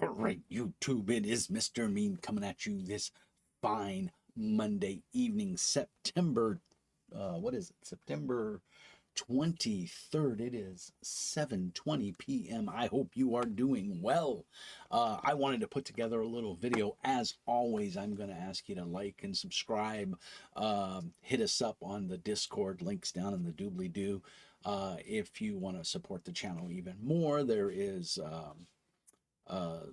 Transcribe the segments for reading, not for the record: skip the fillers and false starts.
All right, YouTube, it is Mr. Mean coming at you this fine Monday evening, September, what is it? September 23rd. It is 7:20 p.m. I hope you are doing well. I wanted to put together a little video. As always, I'm going to ask you to like and subscribe. Hit us up on the Discord, links down in the doobly-doo. If you want to support the channel even more, there is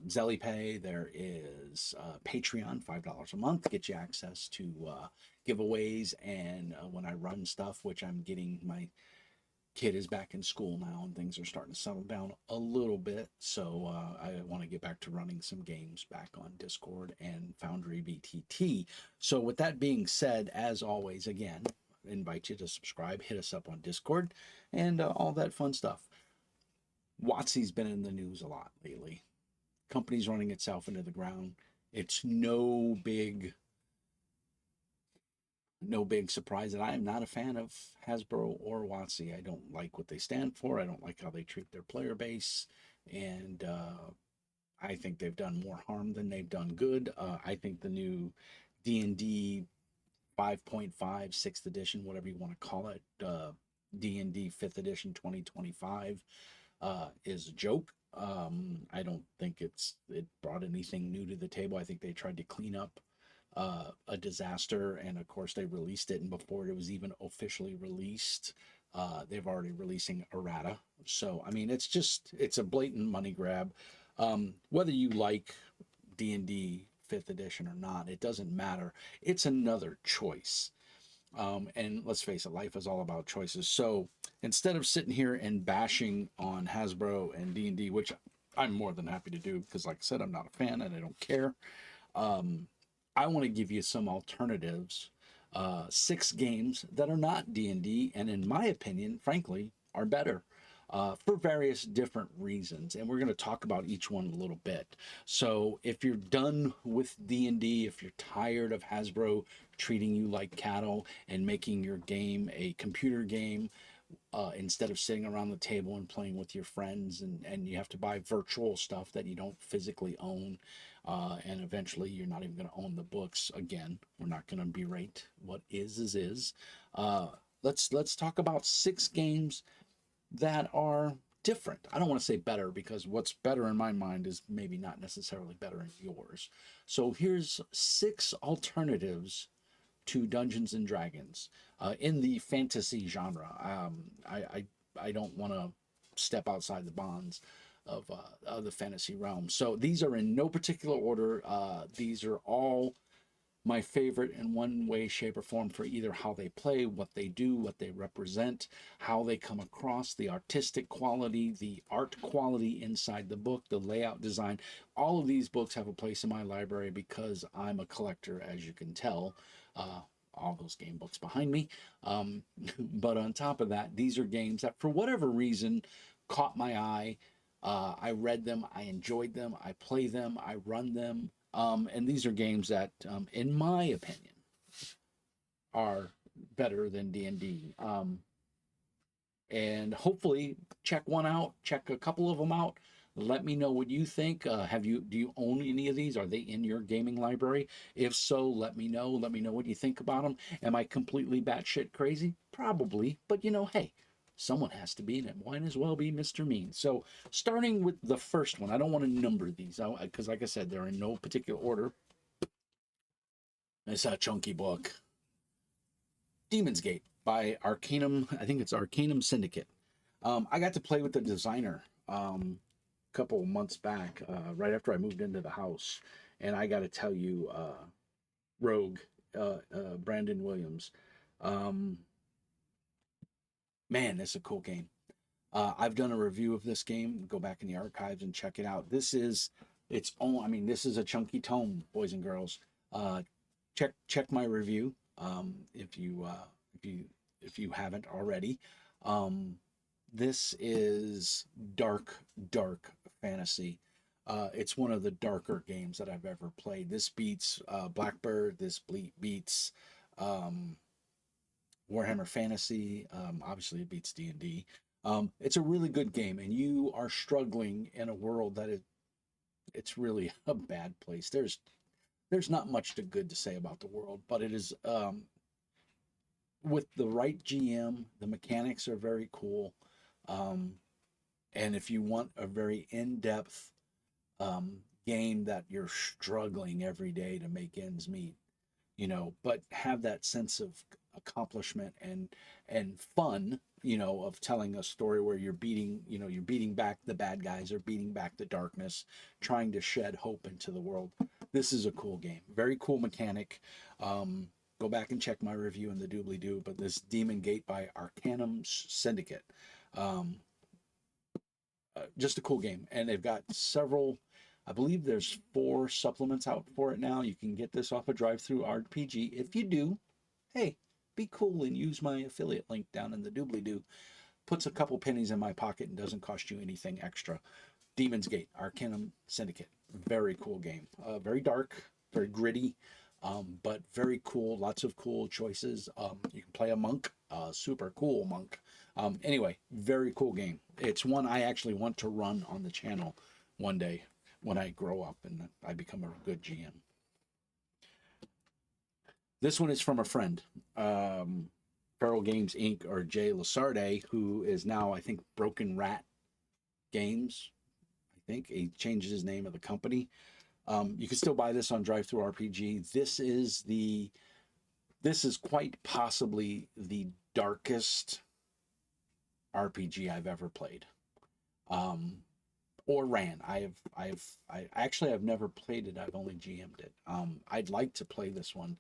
ZellyPay, there is Patreon, $5 a month, get you access to giveaways, and when I run stuff, which I'm getting, my kid is back in school now and things are starting to settle down a little bit, so I want to get back to running some games back on Discord and Foundry BTT. So with that being said, as always, again, invite you to subscribe, hit us up on Discord, and all that fun stuff. WotC's been in the news a lot lately. Company's running itself into the ground. It's no big surprise that I am not a fan of Hasbro or WotC. I don't like what they stand for. I don't like how they treat their player base, and I think they've done more harm than they've done good. I think the new D&D 5.5, 6th edition, whatever you want to call it, D&D 5th edition 2025, is a joke. I don't think it brought anything new to the table. I think they tried to clean up a disaster, and of course they released it, and before it was even officially released, they've already releasing errata. So I mean, it's a blatant money grab. Whether you like D&D 5th edition or not, it doesn't matter. It's another choice. And let's face it, life is all about choices. So instead of sitting here and bashing on Hasbro and D&D, which I'm more than happy to do because, like I said, I'm not a fan and I don't care. I want to give you some alternatives, 6 games that are not D&D, and in my opinion, frankly, are better. For various different reasons, and we're going to talk about each one a little bit. So if you're done with D&D, if you're tired of Hasbro treating you like cattle and making your game a computer game, instead of sitting around the table and playing with your friends, and you have to buy virtual stuff that you don't physically own, and eventually you're not even going to own the books. Again, we're not going to berate what is. Let's talk about 6 games that are different. I don't want to say better, because what's better in my mind is maybe not necessarily better in yours. So here's 6 alternatives to Dungeons and Dragons in the fantasy genre. I don't want to step outside the bonds of the fantasy realm. So these are in no particular order. These are all my favorite in one way, shape, or form, for either how they play, what they do, what they represent, how they come across, the artistic quality, the art quality inside the book, the layout design. All of these books have a place in my library because I'm a collector, as you can tell. All those game books behind me. But on top of that, these are games that, for whatever reason, caught my eye. I read them, I enjoyed them, I play them, I run them. And these are games that, in my opinion, are better than D&D. And hopefully check one out, check a couple of them out. Let me know what you think. Do you own any of these? Are they in your gaming library? If so, let me know. Let me know what you think about them. Am I completely batshit crazy? Probably, but hey, someone has to be, and it might as well be Mr. Mean. So starting with the first one, I don't want to number these because, like I said, they're in no particular order. It's a chunky book. Demon's Gate by Arcanum. I think it's Arcanum Syndicate. I got to play with the designer a couple months back, right after I moved into the house, and I got to tell you, Rogue, Brandon Williams, man, that's a cool game. I've done a review of this game. Go back in the archives and check it out. This is its own. I mean, this is a chunky tome, boys and girls. Check my review if you haven't already. This is dark fantasy. It's one of the darker games that I've ever played. This beats Blackbird. This beats Warhammer Fantasy. Obviously, it beats D&D. It's a really good game, and you are struggling in a world that is it's really a bad place. There's not much to good to say about the world, but it is with the right GM, the mechanics are very cool. Um, and if you want a very in-depth game that you're struggling every day to make ends meet, but have that sense of accomplishment and fun, of telling a story where you're beating back the bad guys or beating back the darkness, trying to shed hope into the world. This is a cool game, very cool mechanic. um, Go back and check my review in the doobly doo, but this Demon Gate by Arcanum Syndicate, um, just a cool game. And they've got several, I believe there's 4 supplements out for it now. You can get this off a drive through RPG. If you do, hey, be cool and use my affiliate link down in the doobly doo. Puts a couple pennies in my pocket and doesn't cost you anything extra. Demon's Gate, Arcanum Syndicate. Very cool game. Very dark, very gritty, but very cool. Lots of cool choices. You can play a monk, super cool monk. Anyway, very cool game. It's one I actually want to run on the channel one day when I grow up and I become a good GM. This one is from a friend, Feral Games Inc. or Jay Lasarde, who is now, I think, Broken Rat Games. I think he changed his name of the company. You can still buy this on Drive Through RPG. This is quite possibly the darkest RPG I've ever played, or ran. I actually I've never played it. I've only GM'd it. I'd like to play this one.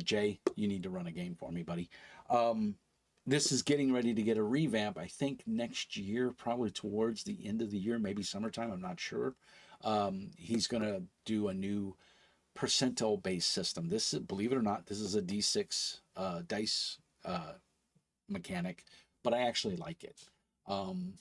Jay, you need to run a game for me, buddy. This is getting ready to get a revamp. I think next year, probably towards the end of the year, maybe summertime. I'm not sure. He's gonna do a new percentile based system. This, believe it or not, this is a D6 dice mechanic, but I actually like it. And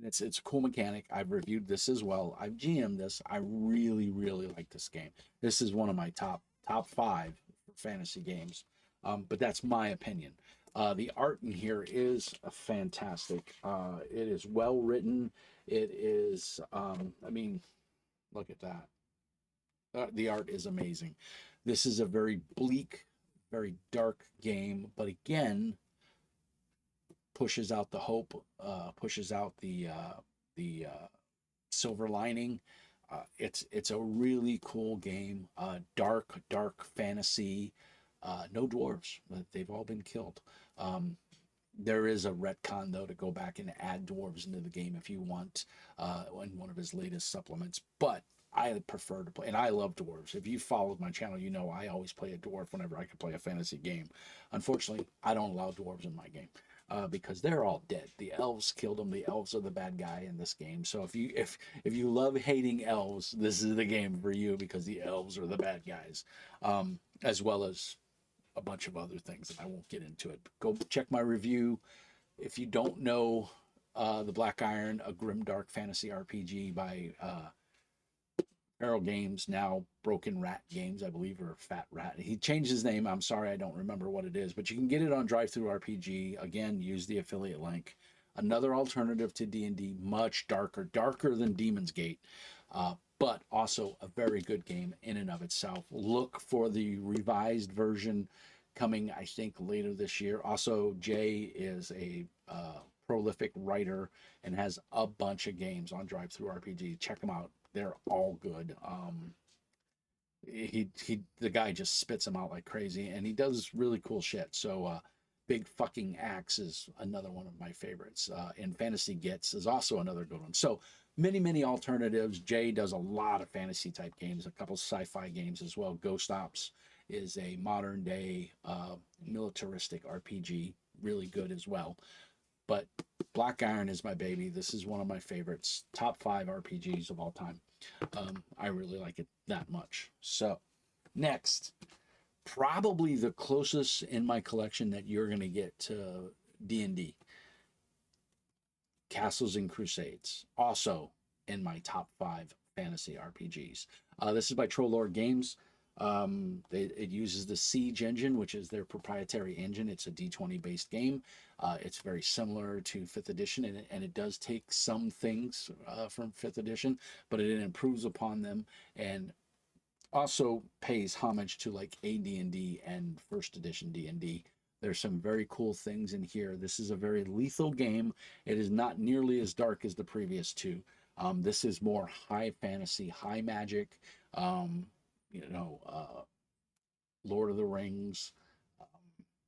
it's a cool mechanic. I've reviewed this as well. I've GM'd this. I really really like this game. This is one of my top 5 fantasy games. But that's my opinion. The art in here is fantastic. It is well written. It is, I mean, look at that. The art is amazing. This is a very bleak, very dark game, but again, pushes out the hope, pushes out the silver lining. It's a really cool game. Dark fantasy. No dwarves. They've all been killed. There is a retcon though to go back and add dwarves into the game if you want, in one of his latest supplements. But I prefer to play, and I love dwarves. If you followed my channel, you know I always play a dwarf whenever I can play a fantasy game. Unfortunately, I don't allow dwarves in my game. Because they're all dead. The elves killed them. The elves are the bad guy in this game. So if you love hating elves, this is the game for you because the elves are the bad guys, as well as a bunch of other things, and I won't get into it. Go check my review. If you don't know, the Black Iron, a grimdark fantasy RPG by Arrow Games, now Broken Rat Games, I believe, or Fat Rat. He changed his name. I'm sorry, I don't remember what it is, but you can get it on Drive Through RPG. Again, use the affiliate link. Another alternative to D&D, much darker than Demon's Gate, but also a very good game in and of itself. Look for the revised version coming, I think, later this year. Also, Jay is a prolific writer and has a bunch of games on Drive Through RPG. Check them out. They're all good. The guy just spits them out like crazy, and he does really cool shit. So, Big Fucking Axe is another one of my favorites. And Fantasy Gets is also another good one. So many alternatives. Jay does a lot of fantasy type games, a couple sci-fi games as well. Ghost Ops is a modern day militaristic RPG, really good as well. But Black Iron is my baby. This is one of my favorites, top 5 RPGs of all time. I really like it that much. So, next, probably the closest in my collection that you're going to get to D&D, Castles and Crusades, also in my top 5 fantasy RPGs. This is by Troll Lord Games. It uses the Siege engine, which is their proprietary engine. It's a D20 based game. It's very similar to Fifth Edition, and it does take some things from Fifth Edition, but it improves upon them and also pays homage to like AD&D and First Edition D&D. There's some very cool things in here. This is a very lethal game. It is not nearly as dark as the previous two. This is more high fantasy, high magic. Um, you know, Lord of the Rings,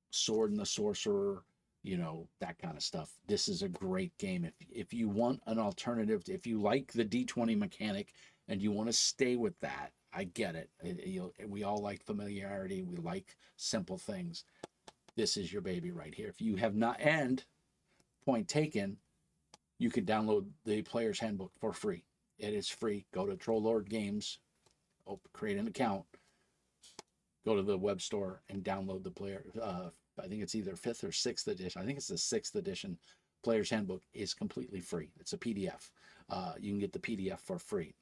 Sword and the Sorcerer, that kind of stuff. This is a great game. If you want an alternative, if you like the D20 mechanic and you want to stay with that, I get it. We all like familiarity. We like simple things. This is your baby right here. If you have not, and point taken, you can download the Player's Handbook for free. It is free. Go to Troll Lord Games, create an account, go to the web store and download the player. I think it's either fifth or sixth edition. I think it's the sixth edition. Player's Handbook is completely free. It's a PDF. You can get the PDF for free.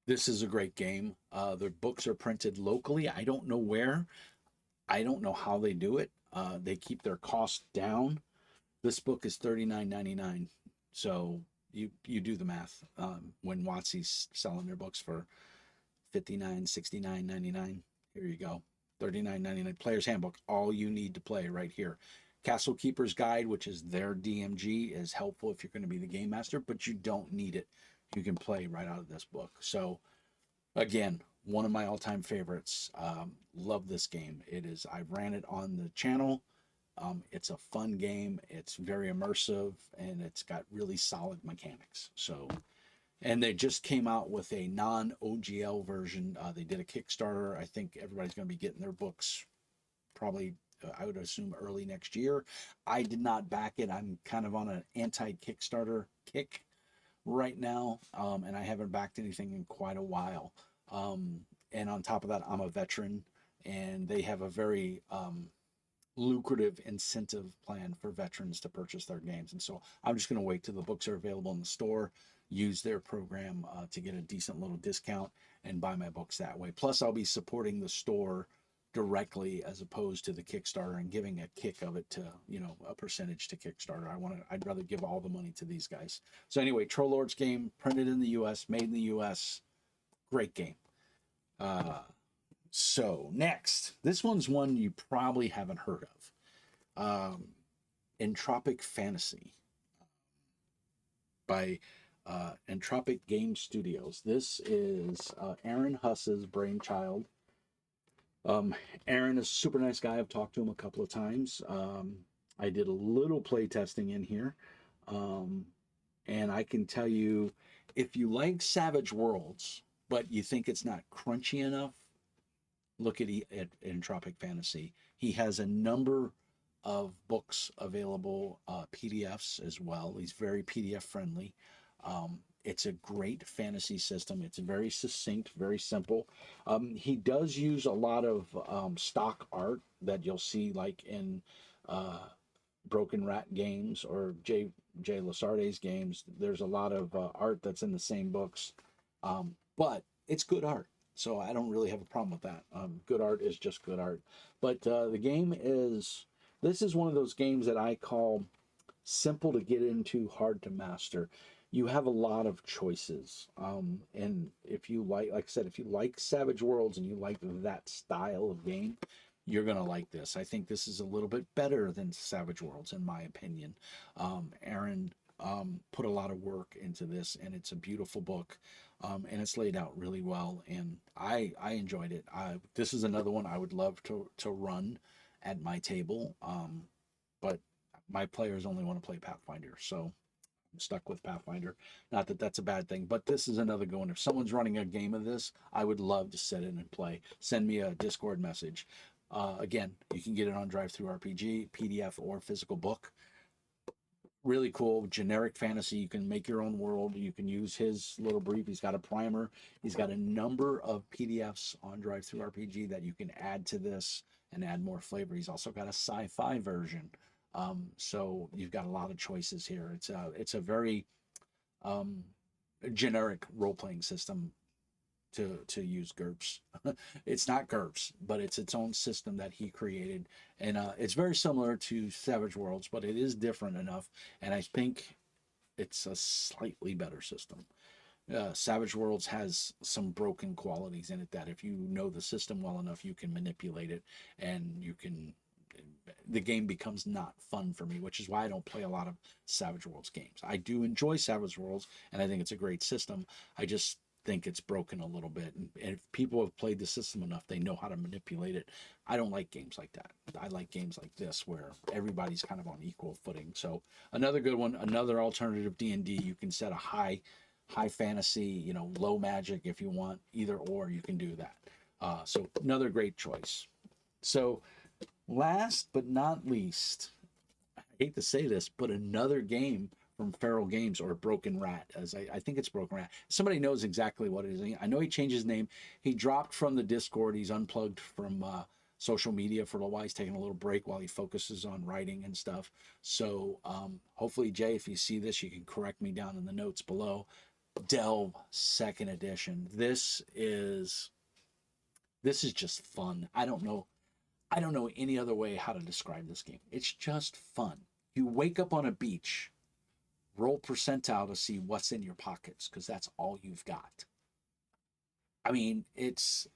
This is a great game. The books are printed locally. I don't know where. I don't know how they do it. They keep their cost down. This book is $39.99. So you do the math. When WotC's selling their books for $59, $69, $99. Here you go. $39.99. Player's Handbook. All you need to play right here. Castle Keeper's Guide, which is their DMG, is helpful if you're going to be the game master, but you don't need it. You can play right out of this book. So, again, one of my all-time favorites. Love this game. I ran it on the channel. It's a fun game. It's very immersive, and it's got really solid mechanics. So, and they just came out with a non-OGL version. They did a Kickstarter. I think everybody's going to be getting their books probably, I would assume, early next year. I did not back it. I'm kind of on an anti-Kickstarter kick right now, and I haven't backed anything in quite a while. And on top of that, I'm a veteran, and they have a very lucrative incentive plan for veterans to purchase their games. And so I'm just going to wait till the books are available in the store, use their program to get a decent little discount and buy my books that way. Plus, I'll be supporting the store directly as opposed to the Kickstarter and giving a kick of it to, a percentage to Kickstarter. I'd rather give all the money to these guys. So anyway, Troll Lords game, printed in the US, made in the US. Great game. So next, this one's one you probably haven't heard of. Entropic Fantasy by Entropic Game Studios. This is Aaron Huss's brainchild. Aaron is a super nice guy. I've talked to him a couple of times. I did a little play testing in here. And I can tell you, if you like Savage Worlds, but you think it's not crunchy enough, look at Entropic Fantasy. He has a number of books available, PDFs as well. He's very PDF friendly. It's a great fantasy system. It's very succinct, very simple. He does use a lot of stock art that you'll see like in Broken Rat games or Jay Lasarde's games. There's a lot of art that's in the same books, but it's good art. So I don't really have a problem with that. Good art is just good art. But the game this is one of those games that I call simple to get into, hard to master. You have a lot of choices. And if you like I said, if you like Savage Worlds and you like that style of game, you're going to like this. I think this is a little bit better than Savage Worlds, in my opinion. Aaron put a lot of work into this, and it's a beautiful book, and it's laid out really well, and I enjoyed it. This is another one I would love to run at my table, but my players only want to play Pathfinder, so I'm stuck with Pathfinder. Not that that's a bad thing, but this is another good one. If someone's running a game of this, I would love to sit in and play. Send me a Discord message. Again, you can get it on DriveThruRPG, PDF, or physical book. Really cool, generic fantasy. You can make your own world. You can use his little brief. He's got a primer. He's got a number of PDFs on DriveThruRPG that you can add to this and add more flavor. He's also got a sci-fi version. So you've got a lot of choices here. It's a very generic role-playing system to use GURPS. It's not GURPS, but it's its own system that he created, and it's very similar to Savage Worlds, but it is different enough, and I think it's a slightly better system. Savage Worlds has some broken qualities in it that if you know the system well enough, you can manipulate it, and you can. The game becomes not fun for me, which is why I don't play a lot of Savage Worlds games. I do enjoy Savage Worlds, and I think it's a great system. I just think it's broken a little bit. And if people have played the system enough, they know how to manipulate it. I don't like games like that. I like games like this where everybody's kind of on equal footing. So another good one, another alternative D&D. You can set a high fantasy, low magic if you want. Either or, you can do that. So another great choice. So last but not least, I hate to say this, but another game from Feral Games, or Broken Rat, as I think it's Broken Rat. Somebody knows exactly what it is. I know he changed his name. He dropped from the Discord. He's unplugged from social media for a while. He's taking a little break while he focuses on writing and stuff. So hopefully, Jay, if you see this, you can correct me down in the notes below. Delve second edition. This is just fun. I don't know any other way how to describe this game. It's just fun. You wake up on a beach, roll percentile to see what's in your pockets, because that's all you've got. I mean, it's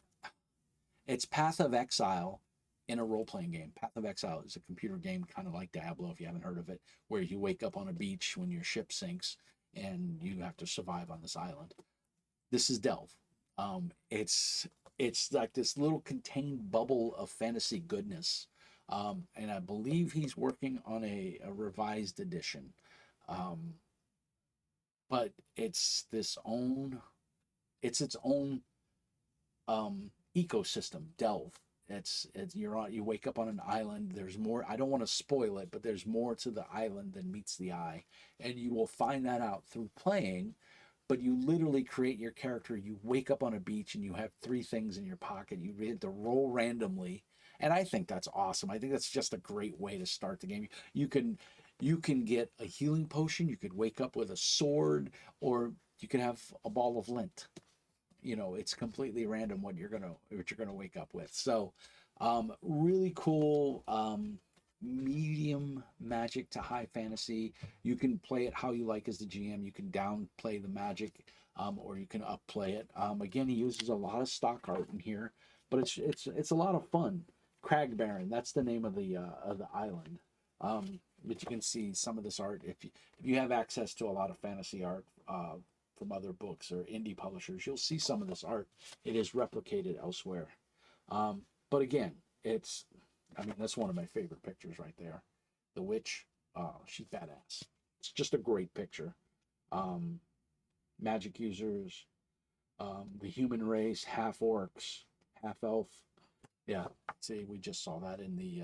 Path of Exile in a role-playing game. Path of Exile is a computer game kind of like Diablo, if you haven't heard of it, where you wake up on a beach when your ship sinks and you have to survive on this island. This is Delve. It's like this little contained bubble of fantasy goodness, and I believe he's working on a revised edition. Um, but it's its own ecosystem. Delve. You wake up on an island. There's more. I don't want to spoil it, but there's more to the island than meets the eye, and you will find that out through playing. But you literally create your character. You wake up on a beach and you have 3 things in your pocket. You had to roll randomly, and I think that's awesome. I think that's just a great way to start the game. You can get a healing potion. You could wake up with a sword, or you could have a ball of lint. It's completely random what you're gonna wake up with. So really cool. Medium magic to high fantasy. You can play it how you like as the GM. You can downplay the magic, or you can upplay it. Again, he uses a lot of stock art in here, but it's a lot of fun. Cragbaron, that's the name of the island. But you can see some of this art if you have access to a lot of fantasy art from other books or indie publishers. You'll see some of this art. It is replicated elsewhere. But again, that's one of my favorite pictures right there. The witch, she's badass. It's just a great picture. Magic users, the human race, half orcs, half elf. Yeah, see, we just saw that in the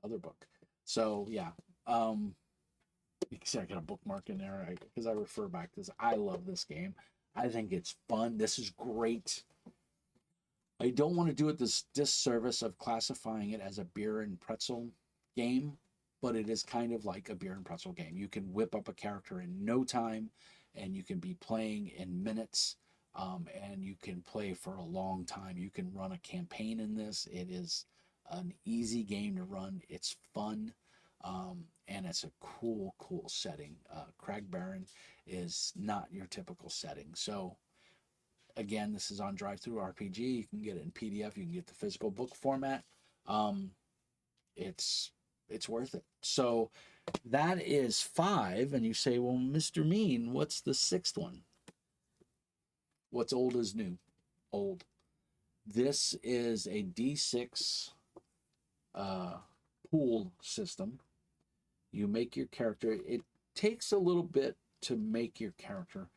other book. So yeah, you can see I got a bookmark in there because I refer back to this. I love this game. I think it's fun. This is great. I don't want to do it this disservice of classifying it as a beer and pretzel game, but it is kind of like a beer and pretzel game. You can whip up a character in no time, and you can be playing in minutes, and you can play for a long time. You can run a campaign in this. It is an easy game to run. It's fun, and it's a cool setting. Cragbaron is not your typical setting. So again, this is on DriveThruRPG. You can get it in PDF. You can get the physical book format. It's worth it. So that is 5. And you say, well, Mr. Mean, what's the 6th one? What's old is new. Old. This is a D6 pool system. You make your character. It takes a little bit to make your character.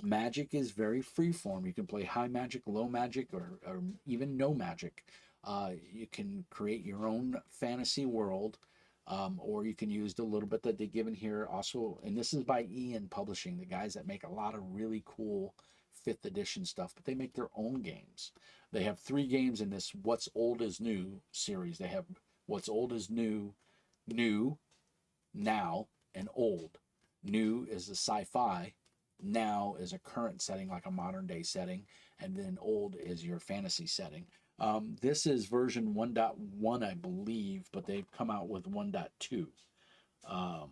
Magic is very freeform. You can play high magic, low magic, or even no magic. You can create your own fantasy world, or you can use the little bit that they give in here. Also, and this is by Ian Publishing, the guys that make a lot of really cool 5th edition stuff, but they make their own games. They have 3 games in this What's Old is New series. They have What's Old is New, New, Now, and Old. New is the sci-fi. now is a current setting, like a modern day setting, and then old is your fantasy setting. This is version 1.1, I believe, but they've come out with 1.2. Um,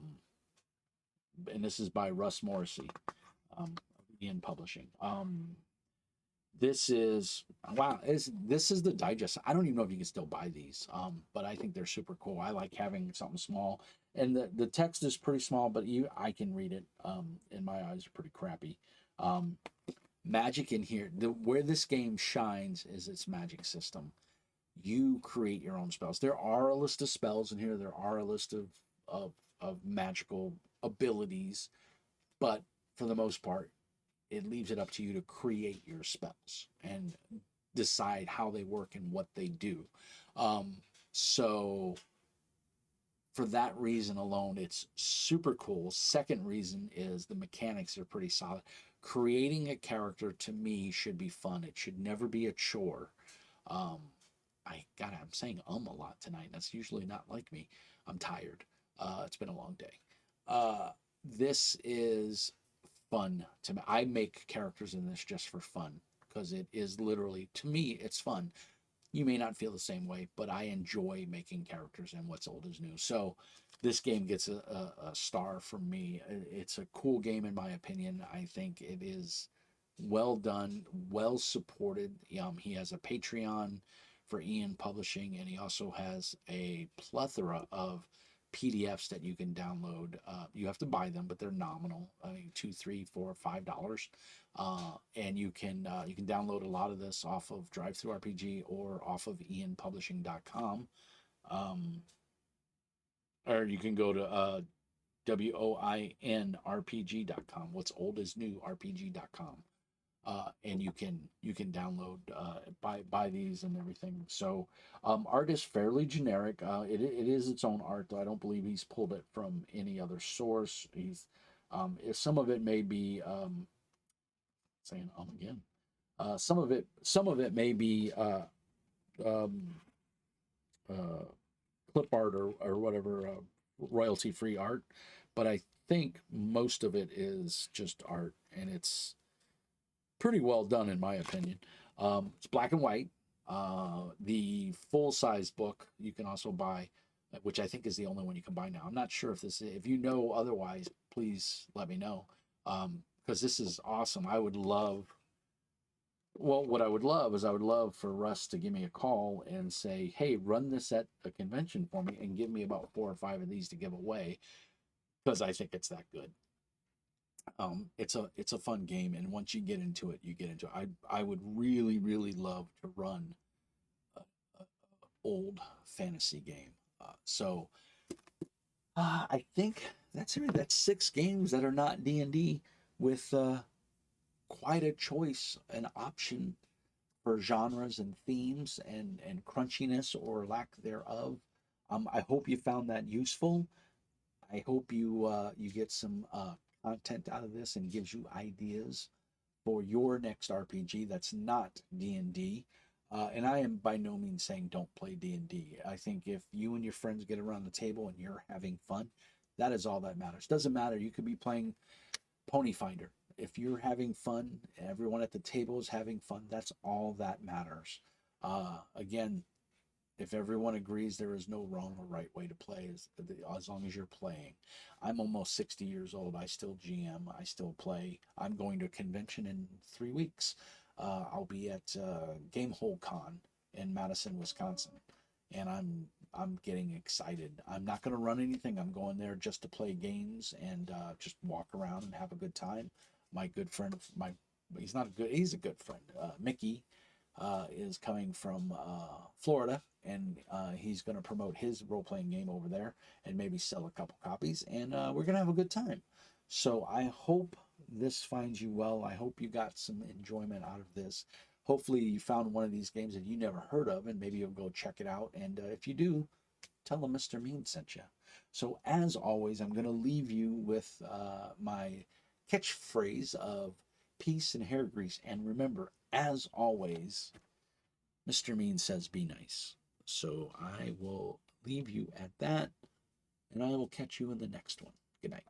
and this is by Russ Morrissey, in publishing. This is wow. This is the digest? I don't even know if you can still buy these, but I think they're super cool. I like having something small, and the text is pretty small, but I can read it. And my eyes are pretty crappy. Um, Magic in here. Where this game shines is its magic system. You create your own spells. There are a list of spells in here. There are a list of of magical abilities, but for the most part, it leaves it up to you to create your spells and decide how they work and what they do. Um, so for that reason alone, it's super cool. Second reason is the mechanics are pretty solid. Creating a character to me should be fun. It should never be a chore. Um, I'm saying a lot tonight. That's usually not like me. I'm tired. It's been a long day. This is fun to me. I make characters in this just for fun because it is literally, to me, it's fun. You may not feel the same way, but I enjoy making characters and what's old is new. So this game gets a star from me. It's a cool game in my opinion. I think it is well done, well supported. He has a Patreon for Ian Publishing, and he also has a plethora of PDFs that you can download. You have to buy them, but they're nominal. I mean, $2, $3, $4, $5, and you can download a lot of this off of DriveThruRPG or off of IanPublishing.com, or you can go to WOINRPG.com. What's old is new RPG.com. And you can download buy these and everything. So art is fairly generic. It is its own art, though I don't believe he's pulled it from any other source. He's some of it may be saying again. Some of it may be um, uh, clip art or whatever, royalty free art, but I think most of it is just art, and it's pretty well done in my opinion. It's black and white. The full size book you can also buy, which I think is the only one you can buy now. I'm not sure if you know otherwise, please let me know. Because this is awesome. I would love, well, what I would love is I would love for Russ to give me a call and say, hey, run this at a convention for me and give me about 4 or 5 of these to give away because I think it's that good. It's a fun game, and once you get into it, you get into it. I would really love to run a old fantasy game. I think that's it. That's 6 games that are not D&D with quite a choice, an option for genres and themes and crunchiness or lack thereof. I hope you found that useful. I hope you get some content out of this and gives you ideas for your next RPG that's not D&D. And I am by no means saying don't play D&D. I think if you and your friends get around the table and you're having fun, that is all that matters. Doesn't matter. You could be playing Pony Finder. If you're having fun, everyone at the table is having fun. That's all that matters. Again, if everyone agrees there is no wrong or right way to play as long as you're playing. I'm almost 60 years old. I still GM. I still play. I'm going to a convention in 3 weeks. I'll be at Gamehole Con in Madison, Wisconsin, and I'm getting excited. I'm not going to run anything. I'm going there just to play games and just walk around and have a good time. My good friend, he's a good friend. Mickey is coming from Florida, and he's going to promote his role playing game over there and maybe sell a couple copies, and we're going to have a good time. So I hope this finds you well. I hope you got some enjoyment out of this. Hopefully, you found one of these games that you never heard of, and maybe you'll go check it out. And if you do, tell them Mr. Mean sent you. So, as always, I'm going to leave you with my catchphrase of peace and hair grease. And remember, as always, Mr. Mean says be nice. So I will leave you at that, and I will catch you in the next one. Good night.